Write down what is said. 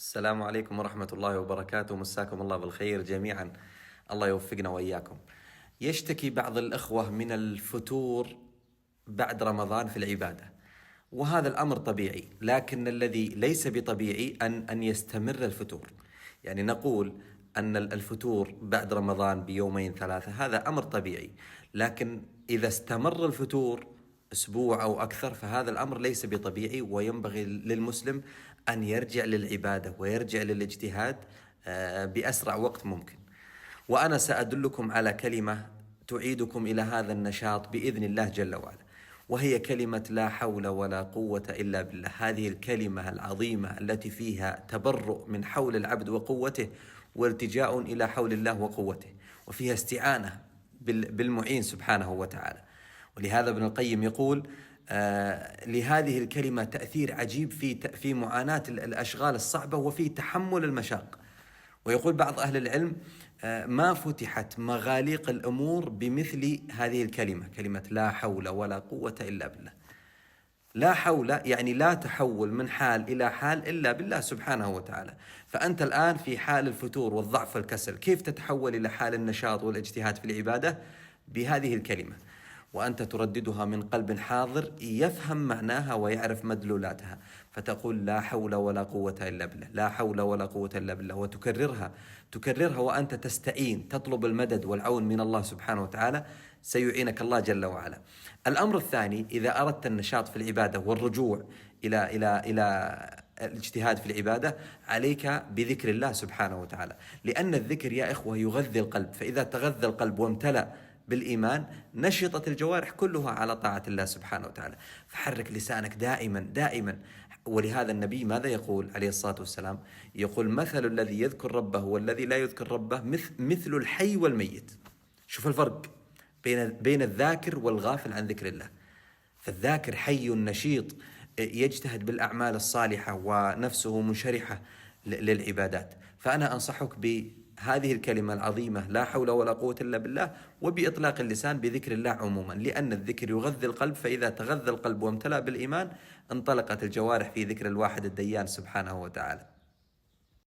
السلام عليكم ورحمة الله وبركاته، مساكم الله بالخير جميعا. الله يوفقنا وإياكم. يشتكي بعض الإخوة من الفتور بعد رمضان في العبادة، وهذا الأمر طبيعي، لكن الذي ليس بطبيعي أن يستمر الفتور. يعني نقول أن الفتور بعد رمضان بيومين ثلاثة هذا أمر طبيعي، لكن إذا استمر الفتور أسبوع أو أكثر فهذا الأمر ليس بطبيعي، وينبغي للمسلم أن يرجع للعبادة ويرجع للاجتهاد بأسرع وقت ممكن. وأنا سأدلكم على كلمة تعيدكم إلى هذا النشاط بإذن الله جل وعلا، وهي كلمة لا حول ولا قوة إلا بالله. هذه الكلمة العظيمة التي فيها تبرؤ من حول العبد وقوته، والتجاء إلى حول الله وقوته، وفيها استعانة بالمعين سبحانه وتعالى. ولهذا ابن القيم يقول لهذه الكلمة تأثير عجيب في معاناة الأشغال الصعبة وفي تحمل المشاق. ويقول بعض أهل العلم ما فتحت مغاليق الأمور بمثل هذه الكلمة، كلمة لا حول ولا قوة إلا بالله. لا حول يعني لا تحول من حال إلى حال إلا بالله سبحانه وتعالى. فأنت الآن في حال الفتور والضعف والكسل، كيف تتحول إلى حال النشاط والاجتهاد في العبادة؟ بهذه الكلمة، وأنت ترددها من قلب حاضر يفهم معناها ويعرف مدلولاتها، فتقول لا حول ولا قوة إلا بالله، لا حول ولا قوة إلا بالله، وتكررها وأنت تستعين، تطلب المدد والعون من الله سبحانه وتعالى، سيعينك الله جل وعلا. الأمر الثاني، إذا أردت النشاط في العبادة والرجوع إلى الاجتهاد في العبادة، عليك بذكر الله سبحانه وتعالى، لأن الذكر يا إخوة يغذي القلب، فإذا تغذى القلب وامتلأ بالإيمان نشطت الجوارح كلها على طاعة الله سبحانه وتعالى. فحرك لسانك دائما دائما. ولهذا النبي ماذا يقول عليه الصلاة والسلام؟ يقول مثل الذي يذكر ربه والذي لا يذكر ربه مثل الحي والميت. شوف الفرق بين الذاكر والغافل عن ذكر الله. فالذاكر حي نشيط يجتهد بالأعمال الصالحة ونفسه منشرحة للعبادات. فأنا أنصحك بهذه الكلمة العظيمة لا حول ولا قوة إلا بالله، وبإطلاق اللسان بذكر الله عموما، لأن الذكر يغذي القلب، فإذا تغذى القلب وامتلأ بالإيمان انطلقت الجوارح في ذكر الواحد الديان سبحانه وتعالى.